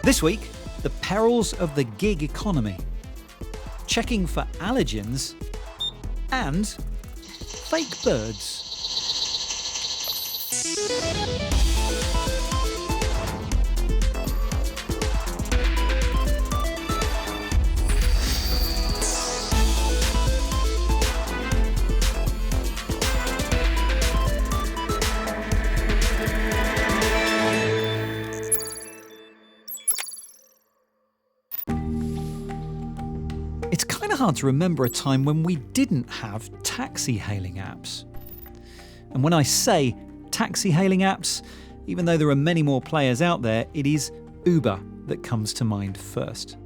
This week, the perils of the gig economy, checking for allergens, and fake birds. It's kind of hard to remember a time when we didn't have taxi hailing apps. And when I say taxi hailing apps, even though there are many more players out there, it is Uber that comes to mind first.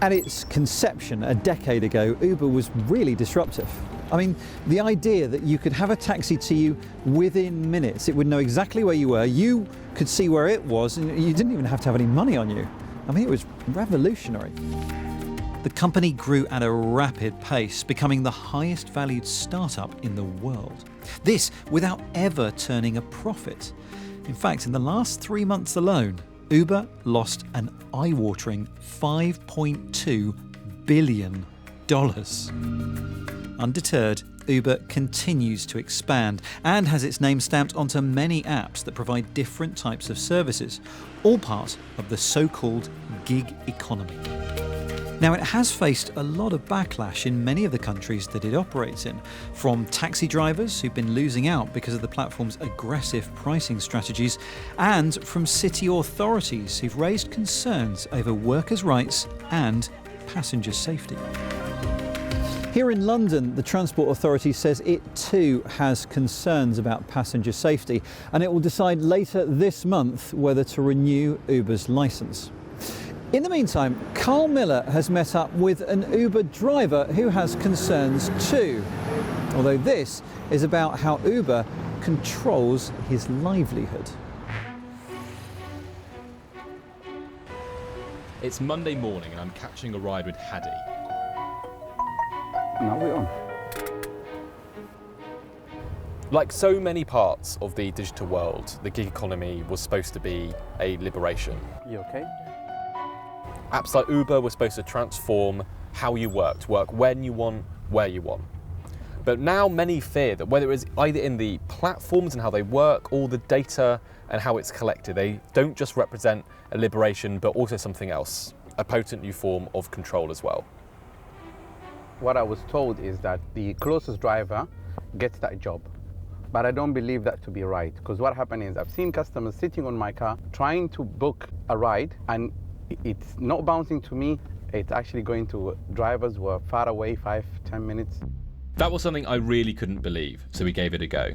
At its conception a decade ago, Uber was really disruptive. I mean, the idea that you could have a taxi to you within minutes, it would know exactly where you were, you could see where it was, and you didn't even have to have any money on you. I mean, it was revolutionary. The company grew at a rapid pace, becoming the highest valued startup in the world. This without ever turning a profit. In fact, in the last 3 months alone, Uber lost an eye-watering $5.2 billion. Undeterred, Uber continues to expand and has its name stamped onto many apps that provide different types of services, all part of the so-called gig economy. Now, it has faced a lot of backlash in many of the countries that it operates in, from taxi drivers who've been losing out because of the platform's aggressive pricing strategies, and from city authorities who've raised concerns over workers' rights and passenger safety. Here in London, the Transport Authority says it too has concerns about passenger safety, and it will decide later this month whether to renew Uber's licence. In the meantime, Carl Miller has met up with an Uber driver who has concerns too. Although this is about how Uber controls his livelihood. It's Monday morning and I'm catching a ride with Hadi. Now we're on. Like so many parts of the digital world, the gig economy was supposed to be a liberation. You okay? Apps like Uber were supposed to transform how you work when you want, where you want. But now many fear that whether it's either in the platforms and how they work or the data and how it's collected, they don't just represent a liberation but also something else, a potent new form of control as well. What I was told is that the closest driver gets that job. But I don't believe that to be right, because what happened is I've seen customers sitting on my car trying to book a ride, and it's not bouncing to me, it's actually going to drivers who are far away, 5-10 minutes. That was something I really couldn't believe, so we gave it a go.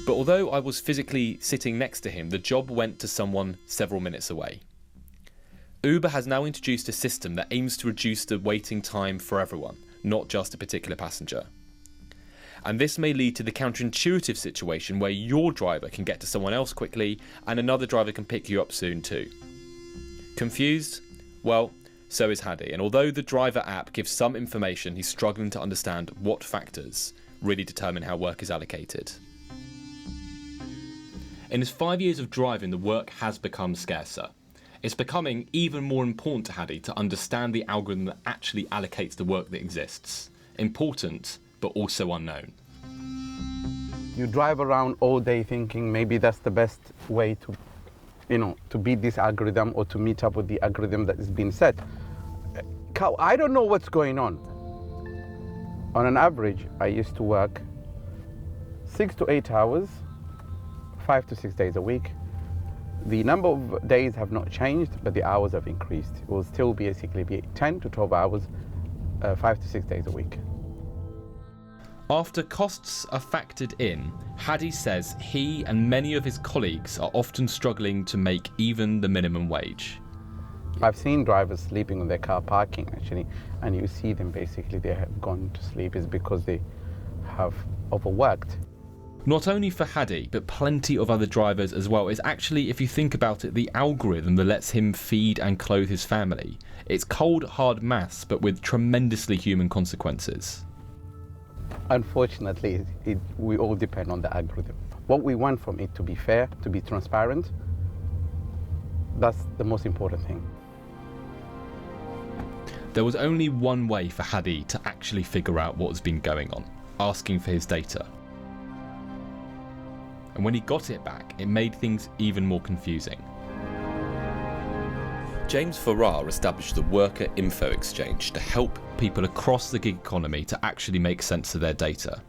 But although I was physically sitting next to him, the job went to someone several minutes away. Uber has now introduced a system that aims to reduce the waiting time for everyone, not just a particular passenger. And this may lead to the counterintuitive situation where your driver can get to someone else quickly and another driver can pick you up soon too. Confused? Well, so is Hadi, and although the driver app gives some information, he's struggling to understand what factors really determine how work is allocated. In his 5 years of driving, the work has become scarcer. It's becoming even more important to Hadi to understand the algorithm that actually allocates the work that exists. Important, but also unknown. You drive around all day thinking maybe that's the best way to, to beat this algorithm or to meet up with the algorithm that is being set. I don't know what's going on. On an average, I used to work 6 to 8 hours, 5 to 6 days a week. The number of days have not changed, but the hours have increased. It will still basically be 10 to 12 hours, 5 to 6 days a week. After costs are factored in, Hadi says he and many of his colleagues are often struggling to make even the minimum wage. I've seen drivers sleeping on their car parking actually, and you see them basically they have gone to sleep is because they have overworked. Not only for Hadi, but plenty of other drivers as well. It's actually, if you think about it, the algorithm that lets him feed and clothe his family. It's cold, hard maths, but with tremendously human consequences. Unfortunately, we all depend on the algorithm. What we want from it to be fair, to be transparent, that's the most important thing. There was only one way for Hadi to actually figure out what has been going on, asking for his data. And when he got it back, it made things even more confusing. James Farrar established the Worker Info Exchange to help people across the gig economy to actually make sense of their data.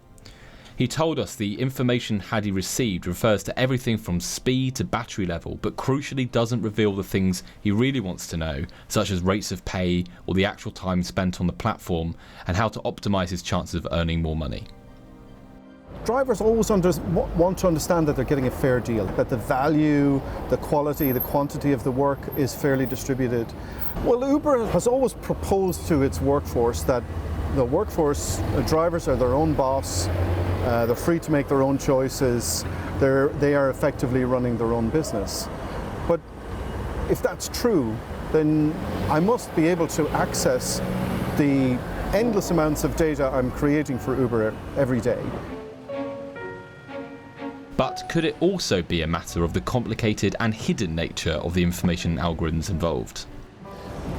He told us the information Hadi received refers to everything from speed to battery level, but crucially doesn't reveal the things he really wants to know, such as rates of pay or the actual time spent on the platform and how to optimise his chances of earning more money. Drivers always want to understand that they're getting a fair deal, that the value, the quality, the quantity of the work is fairly distributed. Well, Uber has always proposed to its workforce that the workforce, drivers are their own boss, they're free to make their own choices, they are effectively running their own business. But if that's true, then I must be able to access the endless amounts of data I'm creating for Uber every day. But could it also be a matter of the complicated and hidden nature of the information algorithms involved?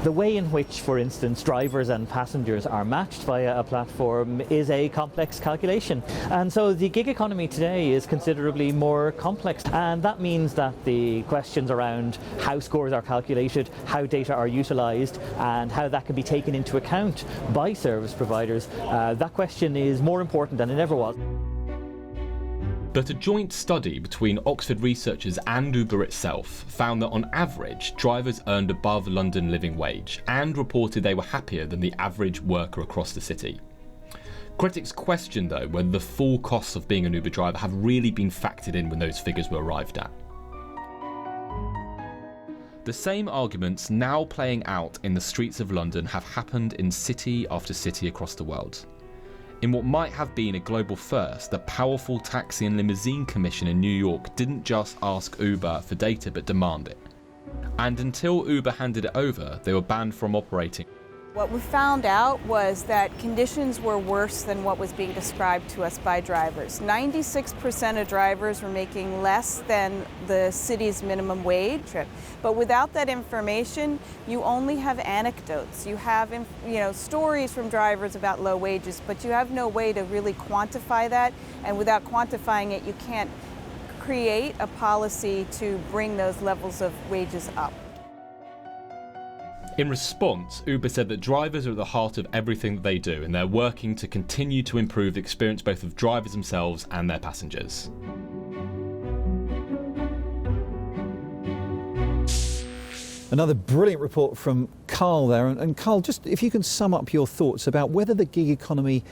The way in which, for instance, drivers and passengers are matched via a platform is a complex calculation. And so the gig economy today is considerably more complex. And that means that the questions around how scores are calculated, how data are utilised, and how that can be taken into account by service providers, that question is more important than it ever was. But a joint study between Oxford researchers and Uber itself found that on average, drivers earned above London living wage and reported they were happier than the average worker across the city. Critics questioned, though, whether the full costs of being an Uber driver have really been factored in when those figures were arrived at. The same arguments now playing out in the streets of London have happened in city after city across the world. In what might have been a global first, the powerful Taxi and Limousine Commission in New York didn't just ask Uber for data but demand it. And until Uber handed it over, they were banned from operating. What we found out was that conditions were worse than what was being described to us by drivers. 96% of drivers were making less than the city's minimum wage. But without that information, you only have anecdotes. You have, stories from drivers about low wages, but you have no way to really quantify that. And without quantifying it, you can't create a policy to bring those levels of wages up. In response, Uber said that drivers are at the heart of everything that they do, and they're working to continue to improve the experience both of drivers themselves and their passengers. Another brilliant report from Carl there. And Carl, just if you can sum up your thoughts about whether the gig economy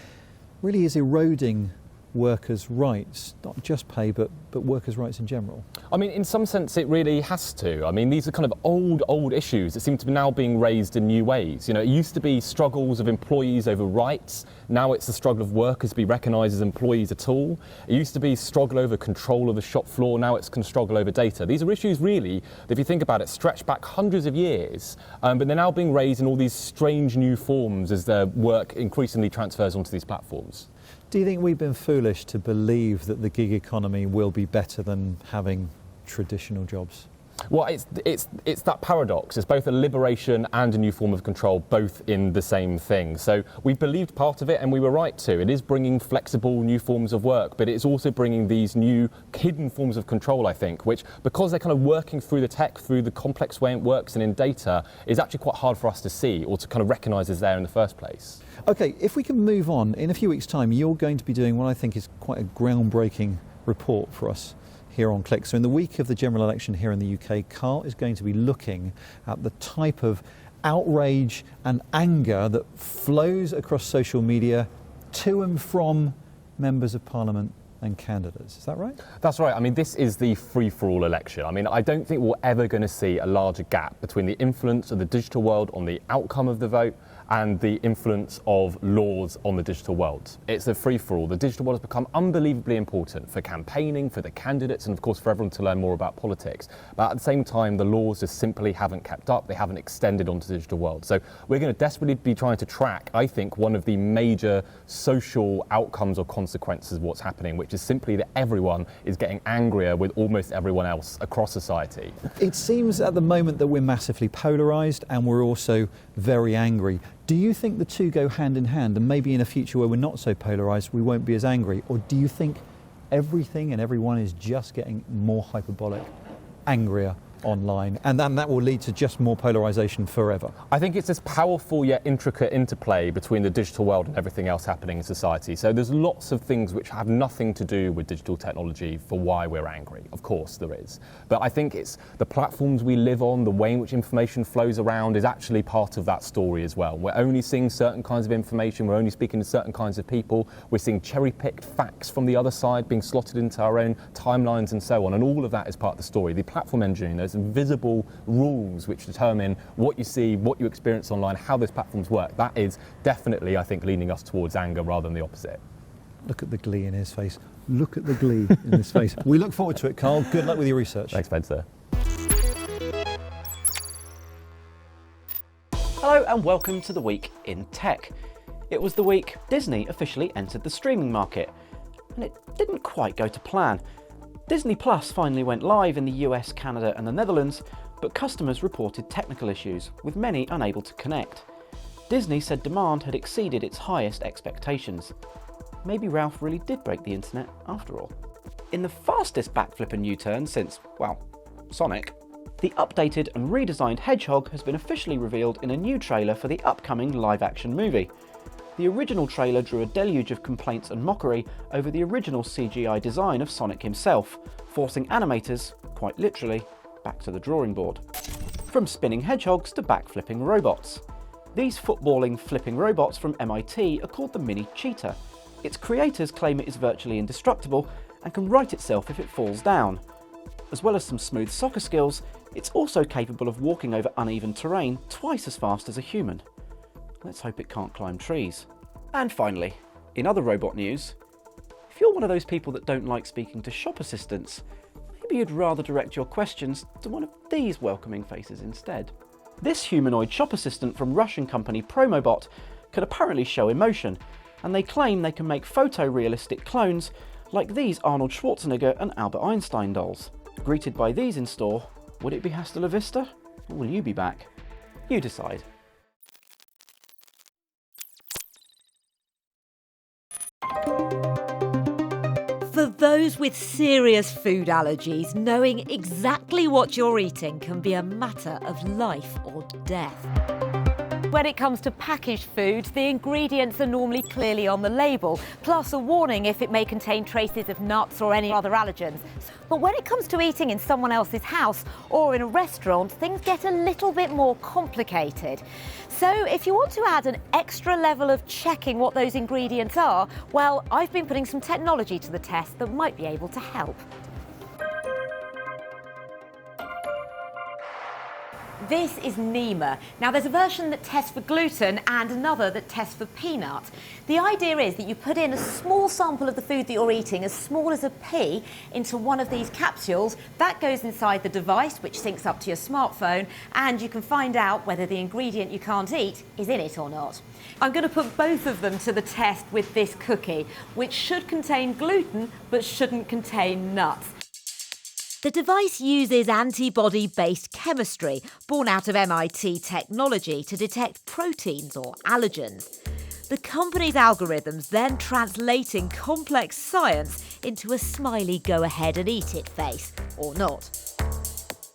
really is eroding workers' rights, not just pay, but workers' rights in general. I mean, in some sense, it really has to. I mean, these are kind of old issues that seem to be now being raised in new ways. You know, it used to be struggles of employees over rights. Now it's the struggle of workers to be recognised as employees at all. It used to be struggle over control of the shop floor. Now it's struggle over data. These are issues really that, if you think about it, stretch back hundreds of years, but they're now being raised in all these strange new forms as their work increasingly transfers onto these platforms. Do you think we've been foolish to believe that the gig economy will be better than having traditional jobs? Well, it's that paradox. It's both a liberation and a new form of control, both in the same thing. So we believed part of it, and we were right to. It is bringing flexible new forms of work, but it's also bringing these new hidden forms of control, I think, which, because they're kind of working through the tech, through the complex way it works and in data, is actually quite hard for us to see or to kind of recognise as there in the first place. OK, if we can move on, in a few weeks' time, you're going to be doing what I think is quite a groundbreaking report for us here on Click. So in the week of the general election here in the UK, Carl is going to be looking at the type of outrage and anger that flows across social media to and from members of Parliament and candidates. Is that right? That's right. I mean, this is the free-for-all election. I mean, I don't think we're ever going to see a larger gap between the influence of the digital world on the outcome of the vote and the influence of laws on the digital world. It's a free-for-all. The digital world has become unbelievably important for campaigning, for the candidates, and of course for everyone to learn more about politics. But at the same time, the laws just simply haven't kept up. They haven't extended onto the digital world. So we're going to desperately be trying to track, I think, one of the major social outcomes or consequences of what's happening, which is simply that everyone is getting angrier with almost everyone else across society. It seems at the moment that we're massively polarised and we're also very angry. Do you think the two go hand in hand, and maybe in a future where we're not so polarised we won't be as angry? Or do you think everything and everyone is just getting more hyperbolic, angrier online, and then that will lead to just more polarisation forever? I think it's this powerful yet intricate interplay between the digital world and everything else happening in society. So there's lots of things which have nothing to do with digital technology for why we're angry. Of course there is. But I think it's the platforms we live on, the way in which information flows around is actually part of that story as well. We're only seeing certain kinds of information, we're only speaking to certain kinds of people, we're seeing cherry-picked facts from the other side being slotted into our own timelines and so on, and all of that is part of the story. The platform engineering, those invisible rules which determine what you see, what you experience online, how those platforms work, that is definitely, I think, leaning us towards anger rather than the opposite. Look at the glee in his face. Look at the glee in his face. We look forward to it, Carl. Good luck with your research. Thanks, Spencer. Hello and welcome to the Week in Tech. It was the week Disney officially entered the streaming market, and it didn't quite go to plan. Disney Plus finally went live in the US, Canada and the Netherlands, but customers reported technical issues, with many unable to connect. Disney said demand had exceeded its highest expectations. Maybe Ralph really did break the internet after all. In the fastest backflip and U-turn since, well, Sonic, the updated and redesigned Hedgehog has been officially revealed in a new trailer for the upcoming live-action movie. The original trailer drew a deluge of complaints and mockery over the original CGI design of Sonic himself, forcing animators, quite literally, back to the drawing board. From spinning hedgehogs to backflipping robots. These footballing, flipping robots from MIT are called the Mini Cheetah. Its creators claim it is virtually indestructible and can right itself if it falls down. As well as some smooth soccer skills, it's also capable of walking over uneven terrain twice as fast as a human. Let's hope it can't climb trees. And finally, in other robot news, if you're one of those people that don't like speaking to shop assistants, maybe you'd rather direct your questions to one of these welcoming faces instead. This humanoid shop assistant from Russian company Promobot can apparently show emotion, and they claim they can make photorealistic clones like these Arnold Schwarzenegger and Albert Einstein dolls. Greeted by these in store, would it be hasta la vista, or will you be back? You decide. For those with serious food allergies, knowing exactly what you're eating can be a matter of life or death. When it comes to packaged foods, the ingredients are normally clearly on the label, plus a warning if it may contain traces of nuts or any other allergens. But when it comes to eating in someone else's house or in a restaurant, things get a little bit more complicated. So if you want to add an extra level of checking what those ingredients are, well, I've been putting some technology to the test that might be able to help. This is Nema. Now there's a version that tests for gluten and another that tests for peanut. The idea is that you put in a small sample of the food that you're eating, as small as a pea, into one of these capsules. That goes inside the device, which syncs up to your smartphone, and you can find out whether the ingredient you can't eat is in it or not. I'm going to put both of them to the test with this cookie, which should contain gluten but shouldn't contain nuts. The device uses antibody-based chemistry born out of MIT technology to detect proteins or allergens. The company's algorithms then translating complex science into a smiley go-ahead-and-eat-it face, or not.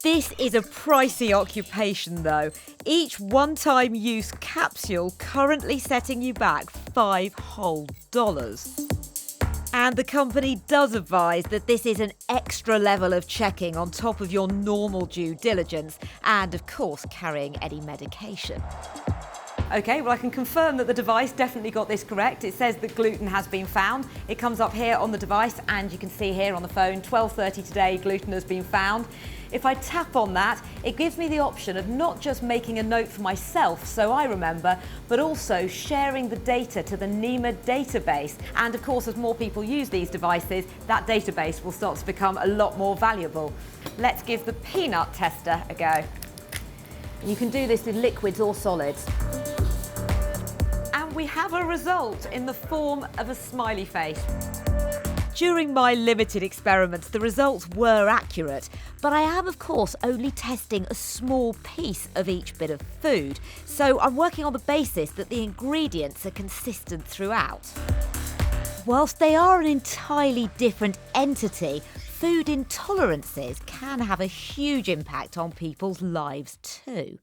This is a pricey occupation though, each one-time use capsule currently setting you back $5 whole. And the company does advise that this is an extra level of checking on top of your normal due diligence and, of course, carrying any medication. Okay, well I can confirm that the device definitely got this correct. It says that gluten has been found. It comes up here on the device and you can see here on the phone, 12:30 today, gluten has been found. If I tap on that, it gives me the option of not just making a note for myself so I remember, but also sharing the data to the NEMA database. And of course, as more people use these devices, that database will start to become a lot more valuable. Let's give the peanut tester a go. You can do this with liquids or solids. And we have a result in the form of a smiley face. During my limited experiments, the results were accurate, but I am, of course, only testing a small piece of each bit of food, so I'm working on the basis that the ingredients are consistent throughout. Whilst they are an entirely different entity, food intolerances can have a huge impact on people's lives too.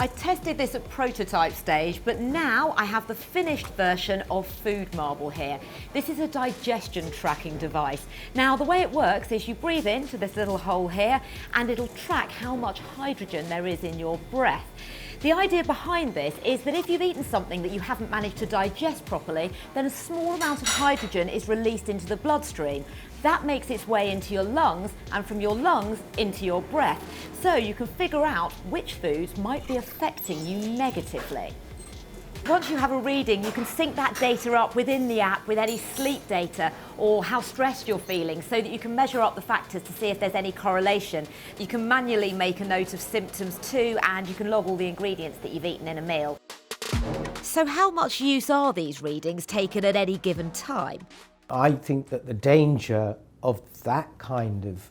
I tested this at prototype stage, but now I have the finished version of Food Marble here. This is a digestion tracking device. Now, the way it works is you breathe into this little hole here and it'll track how much hydrogen there is in your breath. The idea behind this is that if you've eaten something that you haven't managed to digest properly, then a small amount of hydrogen is released into the bloodstream. That makes its way into your lungs and from your lungs into your breath. So you can figure out which foods might be affecting you negatively. Once you have a reading, you can sync that data up within the app with any sleep data or how stressed you're feeling so that you can measure up the factors to see if there's any correlation. You can manually make a note of symptoms too, and you can log all the ingredients that you've eaten in a meal. So how much use are these readings taken at any given time? I think that the danger of that kind of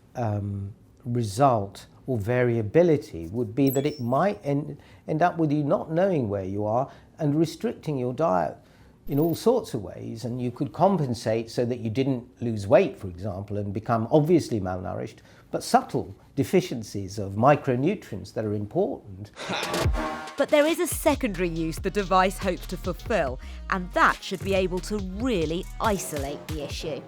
result or variability would be that it might end up with you not knowing where you are and restricting your diet in all sorts of ways, and you could compensate so that you didn't lose weight, for example, and become obviously malnourished, but subtle deficiencies of micronutrients that are important. But there is a secondary use the device hopes to fulfill, and that should be able to really isolate the issue.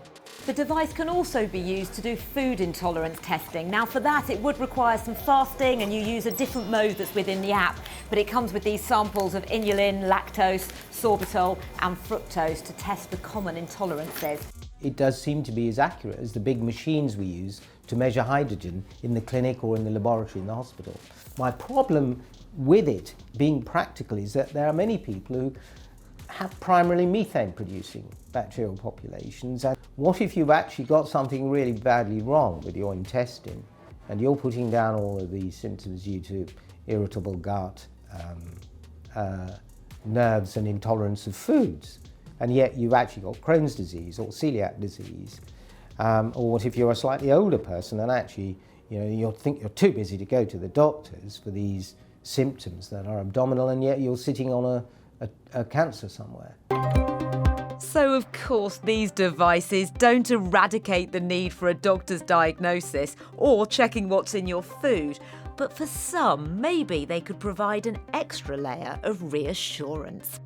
The device can also be used to do food intolerance testing. Now for that it would require some fasting and you use a different mode that's within the app, but it comes with these samples of inulin, lactose, sorbitol and fructose to test the common intolerances. It does seem to be as accurate as the big machines we use to measure hydrogen in the clinic or in the laboratory in the hospital. My problem with it being practical is that there are many people who have primarily methane producing bacterial populations, and what if you've actually got something really badly wrong with your intestine and you're putting down all of these symptoms due to irritable gut, nerves and intolerance of foods, and yet you've actually got Crohn's disease or celiac disease, or what if you're a slightly older person and actually you think you're too busy to go to the doctors for these symptoms that are abdominal, and yet you're sitting on a cancer somewhere. So of course these devices don't eradicate the need for a doctor's diagnosis or checking what's in your food, but for some maybe they could provide an extra layer of reassurance.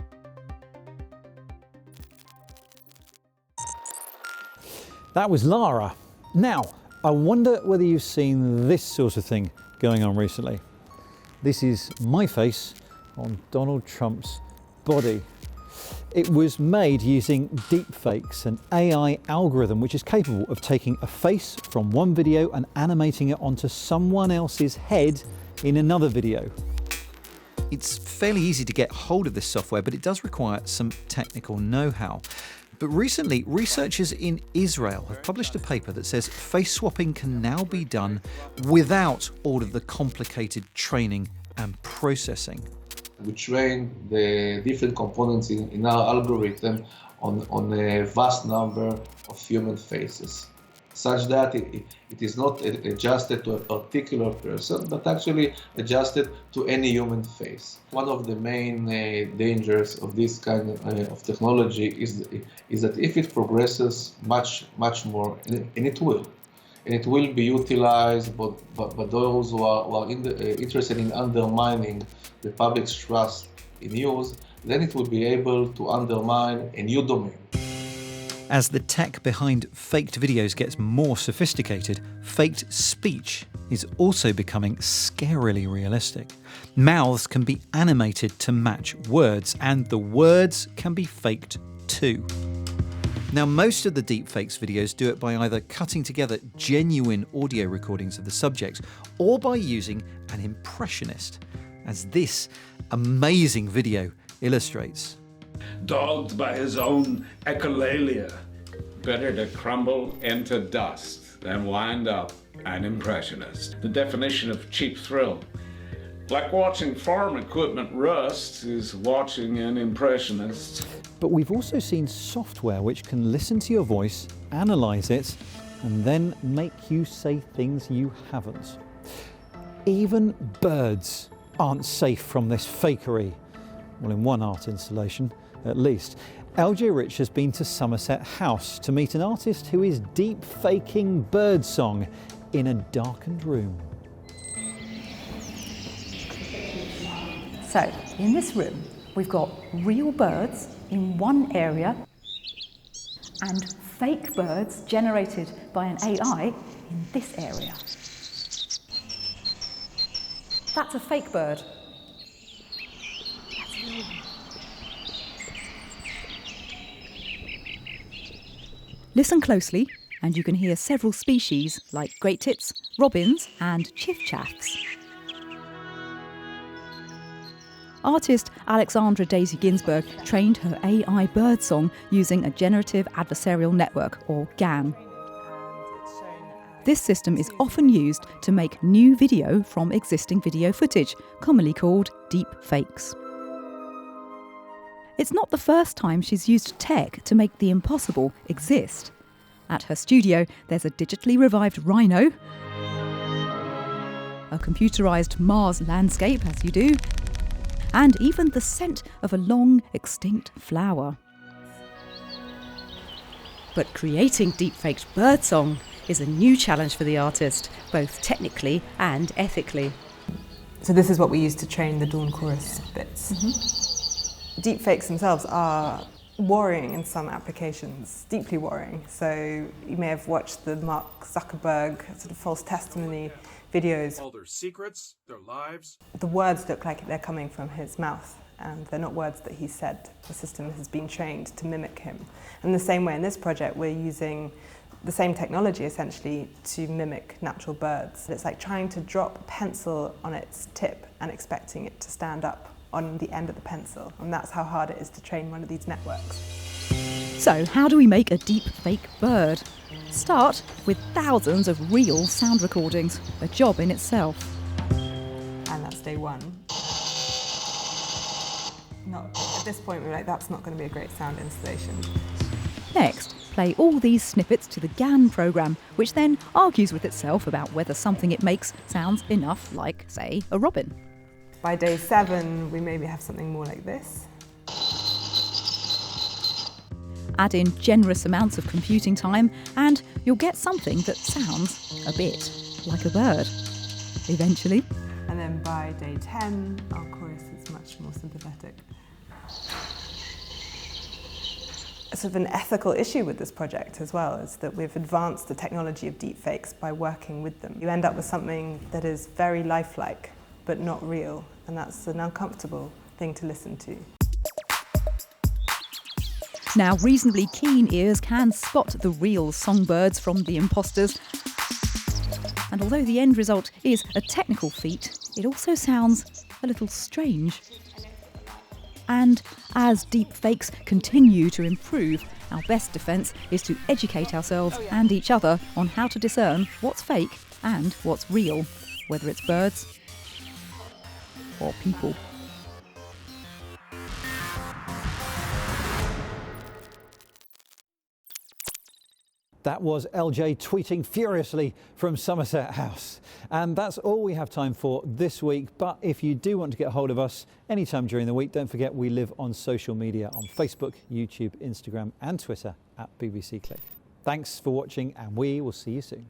That was Lara. Now, I wonder whether you've seen this sort of thing going on recently. This is my face on Donald Trump's body. It was made using deepfakes, an AI algorithm which is capable of taking a face from one video and animating it onto someone else's head in another video. It's fairly easy to get hold of this software, but it does require some technical know-how. But recently, researchers in Israel have published a paper that says face swapping can now be done without all of the complicated training and processing. We train the different components in our algorithm on a vast number of human faces, such that it is not adjusted to a particular person, but actually adjusted to any human face. One of the main dangers of this kind of technology is that if it progresses much more, and it will be utilized by those who are interested in undermining the public's trust in news, then it will be able to undermine a new domain. As the tech behind faked videos gets more sophisticated, faked speech is also becoming scarily realistic. Mouths can be animated to match words, and the words can be faked too. Now, most of the deepfakes videos do it by either cutting together genuine audio recordings of the subjects or by using an impressionist, as this amazing video illustrates. Dogged by his own echolalia. Better to crumble into dust than wind up an impressionist. The definition of cheap thrill. Like watching farm equipment rust is watching an impressionist. But we've also seen software which can listen to your voice, analyse it, and then make you say things you haven't. Even birds aren't safe from this fakery. Well, in one art installation, at least. LJ Rich has been to Somerset House to meet an artist who is deep faking birdsong in a darkened room. So, in this room, we've got real birds in one area and fake birds generated by an AI in this area. That's a fake bird. That's a real one. Listen closely and you can hear several species like great tits, robins and chiffchaffs. Artist Alexandra Daisy Ginsberg trained her AI birdsong using a generative adversarial network, or GAN. This system is often used to make new video from existing video footage, commonly called deep fakes. It's not the first time she's used tech to make the impossible exist. At her studio, there's a digitally revived rhino, a computerised Mars landscape, as you do, and even the scent of a long extinct flower. But creating deep-faked birdsong is a new challenge for the artist, both technically and ethically. So this is what we use to train the Dawn Chorus bits. Deepfakes themselves are worrying in some applications, deeply worrying. So you may have watched the Mark Zuckerberg sort of false testimony videos. All their secrets, their lives. The words look like they're coming from his mouth, and they're not words that he said. The system has been trained to mimic him. And the same way in this project, we're using the same technology essentially to mimic natural birds. It's like trying to drop a pencil on its tip and expecting it to stand up on the end of the pencil, and that's how hard it is to train one of these networks. So how do we make a deep fake bird? Start with thousands of real sound recordings, a job in itself. And that's day one. At this point, we're like, that's not going to be a great sound installation. Next, play all these snippets to the GAN program, which then argues with itself about whether something it makes sounds enough like, say, a robin. By day 7, we maybe have something more like this. Add in generous amounts of computing time and you'll get something that sounds a bit like a bird, eventually. And then by day 10, our chorus is much more sympathetic. A sort of an ethical issue with this project as well is that we've advanced the technology of deepfakes by working with them. You end up with something that is very lifelike, but not real, and that's an uncomfortable thing to listen to. Now, reasonably keen ears can spot the real songbirds from the imposters. And although the end result is a technical feat, it also sounds a little strange. And as deepfakes continue to improve, our best defence is to educate ourselves and each other on how to discern what's fake and what's real, whether it's birds or people. That was LJ tweeting furiously from Somerset House. And that's all we have time for this week. But if you do want to get hold of us anytime during the week, don't forget we live on social media on Facebook, YouTube, Instagram and Twitter at BBC Click. Thanks for watching and we will see you soon.